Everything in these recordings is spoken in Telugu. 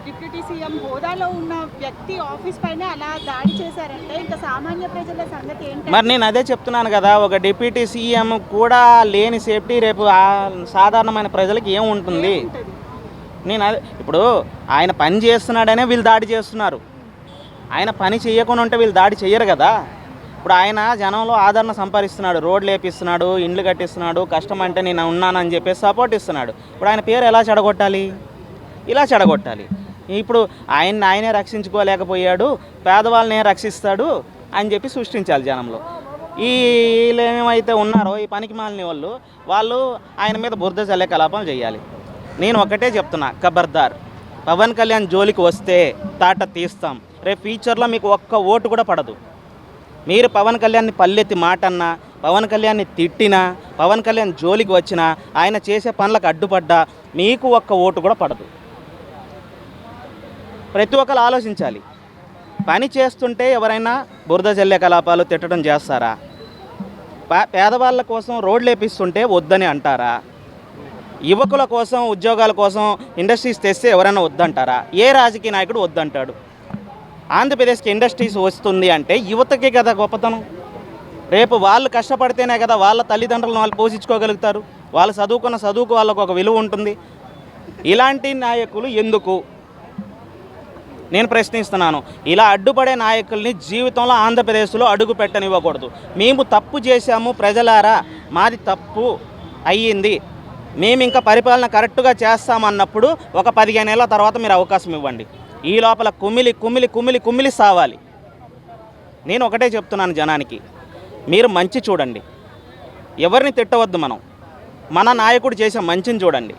డిప్యూటీ సీఎం హోదాలో ఉన్న వ్యక్తి ఆఫీస్ పైన అలా దాడి చేశారంటే ఇంకా సామాన్య ప్రజల సంగతి ఏంటి? మరి నేను అదే చెప్తున్నాను కదా, ఒక డిప్యూటీ సీఎం కూడా లేని సేఫ్టీ రేపు సాధారణమైన ప్రజలకు ఏముంటుంది? నేను అదే ఇప్పుడు ఆయన పని చేస్తున్నాడనే వీళ్ళు దాడి చేస్తున్నారు. ఆయన పని చేయకుండా ఉంటే వీళ్ళు దాడి చేయరు కదా. ఇప్పుడు ఆయన జనంలో ఆదరణ సంపాదిస్తున్నాడు, రోడ్లు వేపిస్తున్నాడు, ఇండ్లు కట్టిస్తున్నాడు, కష్టం అంటే నేను ఉన్నానని చెప్పేసి సపోర్ట్ ఇస్తున్నాడు. ఇప్పుడు ఆయన పేరు ఎలా చెడగొట్టాలి? ఇలా చెడగొట్టాలి. ఇప్పుడు ఆయనే రక్షించుకోలేకపోయాడు, పేదవాళ్ళనే రక్షిస్తాడు అని చెప్పి సృష్టించాలి జనంలో. వీళ్ళు ఏమైతే ఉన్నారో ఈ పనికి మాలిన వాళ్ళు ఆయన మీద బురద చల్లే కలాపం చేయాలి. నేను ఒకటే చెప్తున్నా, ఖబర్దార్, పవన్ కళ్యాణ్ జోలికి వస్తే తాట తీస్తాం. రేపు ఫ్యూచర్లో మీకు ఒక్క ఓటు కూడా పడదు. మీరు పవన్ కళ్యాణ్ని పల్లెత్తి మాట అన్నా, పవన్ కళ్యాణ్ని తిట్టినా, పవన్ కళ్యాణ్ జోలికి వచ్చినా, ఆయన చేసే పనులకు అడ్డుపడ్డా మీకు ఒక్క ఓటు కూడా పడదు. ప్రతి ఒక్కరు ఆలోచించాలి. పని చేస్తుంటే ఎవరైనా బురద జల్లే కలాపాలు తిట్టడం చేస్తారా? పేదవాళ్ళ కోసం రోడ్లు వేపిస్తుంటే వద్దని అంటారా? యువకుల కోసం ఉద్యోగాల కోసం ఇండస్ట్రీస్ తెస్తే ఎవరైనా వద్దంటారా? ఏ రాజకీయ నాయకుడు వద్దంటాడు? ఆంధ్రప్రదేశ్కి ఇండస్ట్రీస్ వస్తుంది అంటే యువతకే కదా గొప్పతనం. రేపు వాళ్ళు కష్టపడితేనే కదా వాళ్ళ తల్లిదండ్రులను వాళ్ళు పోషించుకోగలుగుతారు. వాళ్ళు చదువుకున్న చదువుకు వాళ్ళకు ఒక విలువ ఉంటుంది. ఇలాంటి నాయకులు ఎందుకు నేను ప్రశ్నిస్తున్నాను. ఇలా అడ్డుపడే నాయకుల్ని జీవితంలో ఆంధ్రప్రదేశ్లో అడుగు పెట్టనివ్వకూడదు. మేము తప్పు చేశాము ప్రజలారా, మాది తప్పు అయ్యింది, మేము ఇంకా పరిపాలన కరెక్ట్గా చేస్తామన్నప్పుడు ఒక 15 ఏళ్ళ తర్వాత మీరు అవకాశం ఇవ్వండి. ఈ లోపల కుమిలి కుమిలి కుమిలి కుమిలి సావాలి. నేను ఒకటే చెప్తున్నాను జనానికి, మీరు మంచి చూడండి, ఎవరిని తిట్టవద్దు. మన నాయకుడు చేసే మంచిని చూడండి,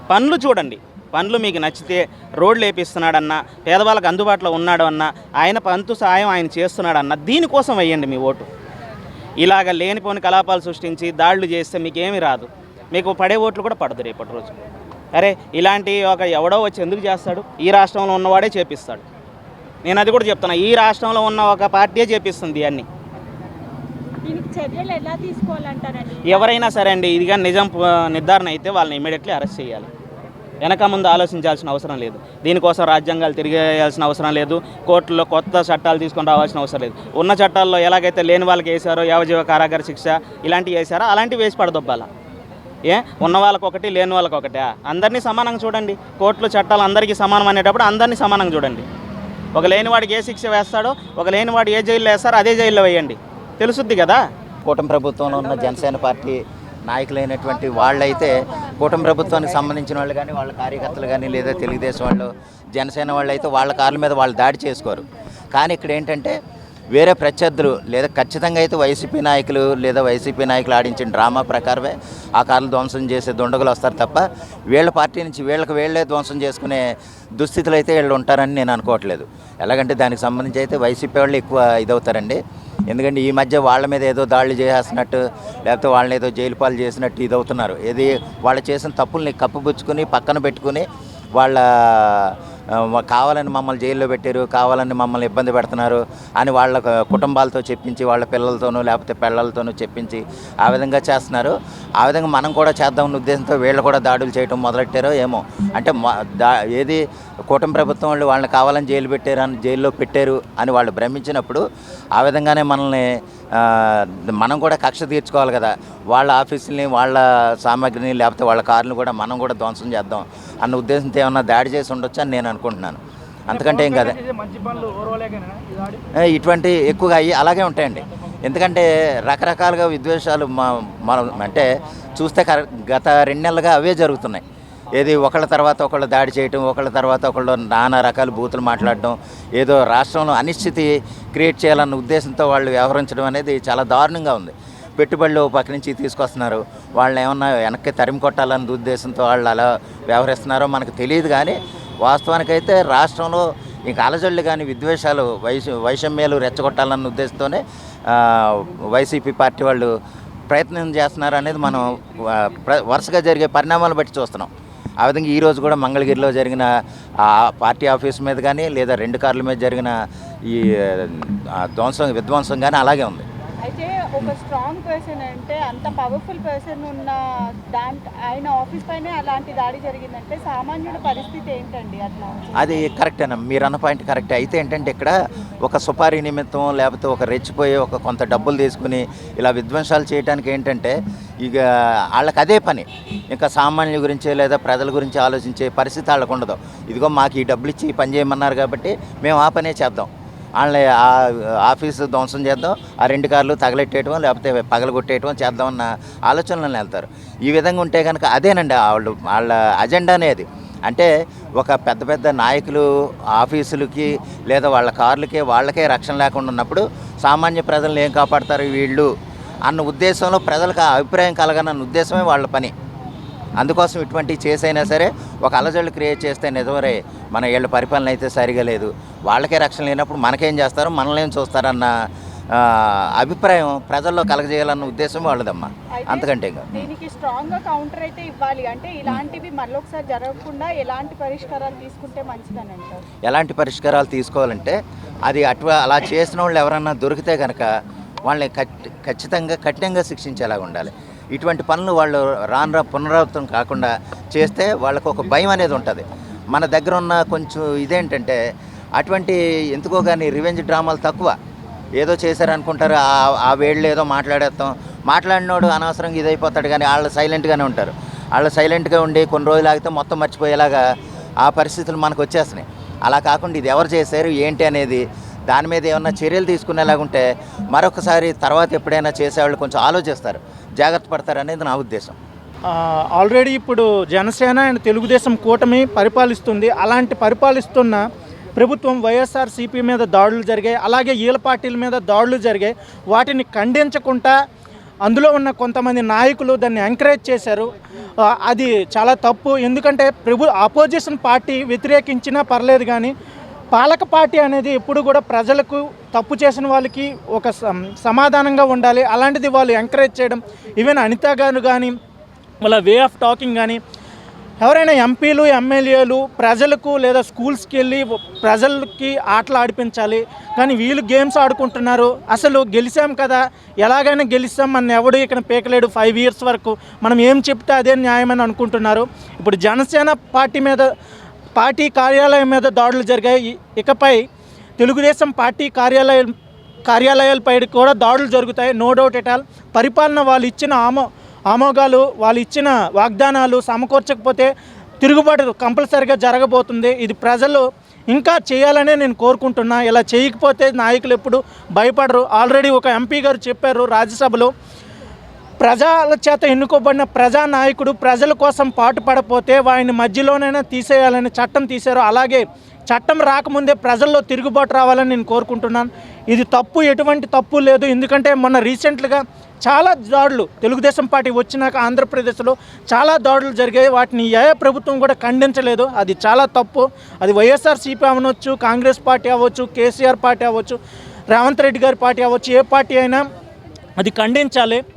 పనులు చూడండి. పనులు మీకు నచ్చితే రోడ్లు వేపిస్తున్నాడన్నా, పేదవాళ్ళకి అందుబాటులో ఉన్నాడు అన్నా, ఆయన పంతు సాయం ఆయన చేస్తున్నాడన్నా దీనికోసం వేయండి మీ ఓటు. ఇలాగ లేనిపోని కలాపాలు సృష్టించి దాడులు చేస్తే మీకేమీ రాదు, మీకు పడే ఓట్లు కూడా పడదు రేపటి రోజు. అరే ఇలాంటి ఎవడో వచ్చి ఎందుకు చేస్తాడు? ఈ రాష్ట్రంలో ఉన్నవాడే చేపిస్తాడు. నేను అది కూడా చెప్తున్నా, ఈ రాష్ట్రంలో ఉన్న ఒక పార్టీయే చేపిస్తుంది అన్నీ. చర్యలు ఎలా తీసుకోవాలంటారండి? ఎవరైనా సరే అండి, ఇదిగా నిజం నిర్ధారణ అయితే వాళ్ళని ఇమీడియట్లీ అరెస్ట్ చేయాలి. వెనక ముందు ఆలోచించాల్సిన అవసరం లేదు. దీనికోసం రాజ్యాంగాలు తిరిగేయాల్సిన అవసరం లేదు, కోర్టులో కొత్త చట్టాలు తీసుకొని రావాల్సిన అవసరం లేదు. ఉన్న చట్టాల్లో ఎలాగైతే లేని వాళ్ళకి వేసారో యావజీవ కారాగార శిక్ష ఇలాంటివి వేసారో అలాంటివి వేసి పడదొబ్బాల. ఉన్న వాళ్ళకి ఒకటి, లేని వాళ్ళకి ఒకటే? అందరినీ సమానంగా చూడండి. కోర్టులు చట్టాలు అందరికీ సమానం అనేటప్పుడు అందరినీ సమానంగా చూడండి. ఒక లేనివాడికి ఏ శిక్ష వేస్తాడో, ఒక లేనివాడు ఏ జైల్లో వేస్తారో అదే జైల్లో వేయండి, తెలుసుద్ది కదా. కూటమి ప్రభుత్వంలో ఉన్న జనసేన పార్టీ నాయకులైనటువంటి వాళ్ళైతే కూటమి ప్రభుత్వానికి సంబంధించిన వాళ్ళు కానీ, వాళ్ళ కార్యకర్తలు కానీ, లేదా తెలుగుదేశం వాళ్ళు, జనసేన వాళ్ళు అయితే వాళ్ళ కార్ల మీద వాళ్ళు దాడి చేసుకోరు. కానీ ఇక్కడ ఏంటంటే వేరే ప్రత్యర్థులు లేదా ఖచ్చితంగా అయితే వైసీపీ నాయకులు లేదా వైసీపీ నాయకులు ఆడించిన డ్రామా ప్రకారమే ఆ కార్లు ధ్వంసం చేసే దుండగులు వస్తారు తప్ప వీళ్ళ పార్టీ నుంచి వీళ్ళే ధ్వంసం చేసుకునే దుస్థితులు అయితే వీళ్ళు ఉంటారని నేను అనుకోవట్లేదు. ఎలాగంటే దానికి సంబంధించి అయితే వైసీపీ వాళ్ళు ఎక్కువ ఇదవుతారండి. ఎందుకంటే ఈ మధ్య వాళ్ళ మీద ఏదో దాడులు చేసేస్తున్నట్టు, లేకపోతే వాళ్ళని ఏదో జైలు పాలు చేసినట్టు ఇదవుతున్నారు. ఏది వాళ్ళు చేసిన తప్పుల్ని కప్పుపుచ్చుకుని పక్కన పెట్టుకుని వాళ్ళ కావాలని మమ్మల్ని జైల్లో పెట్టారు, కావాలని మమ్మల్ని ఇబ్బంది పెడుతున్నారు అని వాళ్ళ కుటుంబాలతో చెప్పించి, వాళ్ళ పిల్లలతోనూ లేకపోతే పిల్లలతోనూ చెప్పించి ఆ విధంగా చేస్తున్నారు. ఆ విధంగా మనం కూడా చేద్దామన్న ఉద్దేశంతో వీళ్ళు కూడా దాడులు చేయడం మొదలెట్టారో ఏమో. అంటే ఏది కూటమి ప్రభుత్వం వాళ్ళు వాళ్ళని కావాలని జైల్లో పెట్టారు అని వాళ్ళు భ్రమించినప్పుడు ఆ విధంగానే మనల్ని మనం కూడా కక్ష తీర్చుకోవాలి కదా. వాళ్ళ ఆఫీసుల్ని, వాళ్ళ సామాగ్రిని, లేకపోతే వాళ్ళ కార్లను కూడా మనం కూడా ధ్వంసం చేద్దాం అన్న ఉద్దేశంతో ఏమన్నా దాడి చేసి ఉండొచ్చు అని నేను అనుకుంటున్నాను. అంతకంటే ఏం కదా. ఇటువంటి ఎక్కువగా అయ్యి అలాగే ఉంటాయండి. ఎందుకంటే రకరకాలుగా విద్వేషాలు మనం అంటే చూస్తే గత 2 నెలలుగా అవే జరుగుతున్నాయి. ఏది ఒకళ్ళ తర్వాత ఒకళ్ళు దాడి చేయటం, ఒకళ్ళ తర్వాత ఒకళ్ళు నానా రకాల బూతులు మాట్లాడడం, ఏదో రాష్ట్రంలో అనిశ్చితి క్రియేట్ చేయాలన్న ఉద్దేశంతో వాళ్ళు వ్యవహరించడం అనేది చాలా దారుణంగా ఉంది. పెట్టుబడులు పక్క నుంచి తీసుకొస్తున్నారు, వాళ్ళని ఏమన్నా వెనక్కి తరిమి కొట్టాలన్న ఉద్దేశంతో వాళ్ళు అలా వ్యవహరిస్తున్నారో మనకు తెలియదు. కానీ వాస్తవానికైతే రాష్ట్రంలో ఇంకా అలజడులు కానీ విద్వేషాలు వైషమ్యాలు రెచ్చగొట్టాలన్న ఉద్దేశంతోనే వైసీపీ పార్టీ వాళ్ళు ప్రయత్నం చేస్తున్నారు అనేది మనం వరుసగా జరిగే పరిణామాలు బట్టి చూస్తున్నాం. ఆ విధంగా ఈరోజు కూడా మంగళగిరిలో జరిగిన పార్టీ ఆఫీస్ మీద కానీ, లేదా 2 కార్ల మీద జరిగిన ఈ విధ్వంసం కానీ అలాగే ఉంది. అయితే ఒక స్ట్రాంగ్ పర్సన్ అంటే అంత పవర్ఫుల్ పర్సన్ ఉన్న ఆయన ఆఫీస్ పైనే అలాంటి దాడి జరిగిందంటే సామాన్యుడి పరిస్థితి ఏంటండి? అట్లా అది కరెక్టేనా, మీరు అన్న పాయింట్ కరెక్ట్. అయితే ఏంటంటే ఇక్కడ ఒక సుపారీ నిమిత్తం లేకపోతే ఒక రెచ్చిపోయి ఒక కొంత డబ్బులు తీసుకుని ఇలా విధ్వంసాలు చేయడానికి ఏంటంటే ఇక వాళ్ళకి అదే పని, ఇంకా సామాన్యుల గురించి లేదా ప్రజల గురించి ఆలోచించే పరిస్థితి వాళ్ళకు ఉండదు. ఇదిగో మాకు ఈ డబ్బులు ఇచ్చి పని చేయమన్నారు కాబట్టి మేము ఆ పనే చేద్దాం, వాళ్ళని ఆ ఆఫీసు ధ్వంసం చేద్దాం, ఆ 2 కార్లు తగలెట్టేయటం లేకపోతే పగలగొట్టేయటం చేద్దామన్న ఆలోచనలను వెళ్తారు. ఈ విధంగా ఉంటే కనుక అదేనండి వాళ్ళ అజెండా అనేది. అంటే ఒక పెద్ద పెద్ద నాయకులు ఆఫీసులకి లేదా వాళ్ళ కార్లకి వాళ్ళకే రక్షణ లేకుండా ఉన్నప్పుడు సామాన్య ప్రజలను ఏం కాపాడతారు వీళ్ళు అన్న ఉద్దేశంలో ప్రజలకు ఆ అభిప్రాయం కలగనన్న ఉద్దేశమే వాళ్ళ పని. అందుకోసం ఇటువంటివి చేసైనా సరే ఒక అలజడులు క్రియేట్ చేస్తే నిజమరే మన వీళ్ళ పరిపాలన అయితే సరిగా లేదు, వాళ్ళకే రక్షణ లేనప్పుడు మనకేం చేస్తారు, మనల్ని ఏం చూస్తారన్న అభిప్రాయం ప్రజల్లో కలగజేయాలన్న ఉద్దేశం వాళ్ళదమ్మా, అంతకంటే ఇంకా. దీనికి స్ట్రాంగ్గా కౌంటర్ అయితే ఇవ్వాలి అంటే ఇలాంటివి మళ్ళొకసారి జరగకుండా ఎలాంటి పరిష్కారాలు తీసుకుంటే మంచిదని అంటారు? ఎలాంటి పరిష్కారాలు తీసుకోవాలంటే అది అలా చేసిన వాళ్ళు ఎవరన్నా దొరికితే కనుక వాళ్ళని ఖచ్చితంగా కఠినంగా శిక్షించేలాగా ఉండాలి. ఇటువంటి పనులు వాళ్ళు రాను పునరావృతం కాకుండా చేస్తే వాళ్ళకు ఒక భయం అనేది ఉంటుంది. మన దగ్గర ఉన్న కొంచెం ఇదేంటంటే అటువంటి ఎందుకో కానీ రివెంజ్ డ్రామాలు తక్కువ, ఏదో చేశారనుకుంటారు, ఆ వేళ్ళు ఏదో మాట్లాడినోడు అనవసరంగా ఇదైపోతాడు, కానీ వాళ్ళు సైలెంట్గానే ఉంటారు. వాళ్ళు సైలెంట్గా ఉండి కొన్ని రోజులు ఆగితే మొత్తం మర్చిపోయేలాగా ఆ పరిస్థితులు మనకు వచ్చేస్తున్నాయి. అలా కాకుండా ఇది ఎవరు చేశారు ఏంటి అనేది దాని మీద ఏమన్నా చర్యలు తీసుకునేలాగుంటే మరొకసారి తర్వాత ఎప్పుడైనా చేసేవాళ్ళు కొంచెం ఆలోచిస్తారు, జాగ్రత్త పడతారు అనేది నా ఉద్దేశం. ఆల్రెడీ ఇప్పుడు జనసేన అండ్ తెలుగుదేశం కూటమి పరిపాలిస్తుంది. అలాంటి పరిపాలిస్తున్న ప్రభుత్వం వైఎస్ఆర్సీపీ మీద దాడులు జరిగాయి, అలాగే ఈల పార్టీల మీద దాడులు జరిగాయి. వాటిని ఖండించకుండా అందులో ఉన్న కొంతమంది నాయకులు దాన్ని ఎంకరేజ్ చేశారు. అది చాలా తప్పు. ఎందుకంటే ఆపోజిషన్ పార్టీ వ్యతిరేకించినా పర్లేదు, కానీ పాలక పార్టీ అనేది ఎప్పుడు కూడా ప్రజలకు తప్పు చేసిన వాళ్ళకి ఒక సమాధానంగా ఉండాలి. అలాంటిది వాళ్ళు ఎంకరేజ్ చేయడం, ఈవెన్ అనిత గారు కానీ వాళ్ళ వే ఆఫ్ టాకింగ్ కానీ, ఎవరైనా ఎంపీలు ఎమ్మెల్యేలు ప్రజలకు లేదా స్కూల్స్కి వెళ్ళి ప్రజలకి ఆటలు ఆడిపించాలి, కానీ వీళ్ళు గేమ్స్ ఆడుకుంటున్నారు. అసలు గెలిచాం కదా, ఎలాగైనా గెలిస్తాం, మన ఎవడు ఇక్కడ పీకలేడు 5 years వరకు, మనం ఏం చెప్తే అదే న్యాయమని అనుకుంటున్నారు. ఇప్పుడు జనసేన పార్టీ కార్యాలయం మీద దాడులు జరిగాయి. ఇకపై తెలుగుదేశం పార్టీ కార్యాలయాలపై కూడా దాడులు జరుగుతాయి, నో డౌట్ ఎట్ ఆల్. పరిపాలన వాళ్ళు ఇచ్చిన ఆమోగాలు, వాళ్ళు ఇచ్చిన వాగ్దానాలు సమకూర్చకపోతే తిరుగుబాటు కంపల్సరిగా జరగబోతుంది. ఇది ప్రజలు ఇంకా చేయాలనే నేను కోరుకుంటున్నా. ఇలా చేయకపోతే నాయకులు ఎప్పుడు భయపడరు. ఆల్రెడీ ఒక ఎంపీ గారు చెప్పారు రాజ్యసభలో, ప్రజల చేత ఎన్నుకోబడిన ప్రజానాయకుడు ప్రజల కోసం పాటుపడపోతే వారిని మధ్యలోనైనా తీసేయాలని చట్టం తీశారు. అలాగే చట్టం రాకముందే ప్రజల్లో తిరుగుబాటు రావాలని నేను కోరుకుంటున్నాను. ఇది తప్పు, ఎటువంటి తప్పు లేదు. ఎందుకంటే మొన్న రీసెంట్గా చాలా దాడులు తెలుగుదేశం పార్టీ వచ్చినాక ఆంధ్రప్రదేశ్లో చాలా దాడులు జరిగాయి. వాటిని ఏ ప్రభుత్వం కూడా ఖండించలేదు. అది చాలా తప్పు. అది వైఎస్ఆర్సీపీ అవ్వచ్చు, కాంగ్రెస్ పార్టీ అవ్వచ్చు, కేసీఆర్ పార్టీ అవ్వచ్చు, రేవంత్ రెడ్డి గారి పార్టీ అవ్వచ్చు, ఏ పార్టీ అయినా అది ఖండించాలి.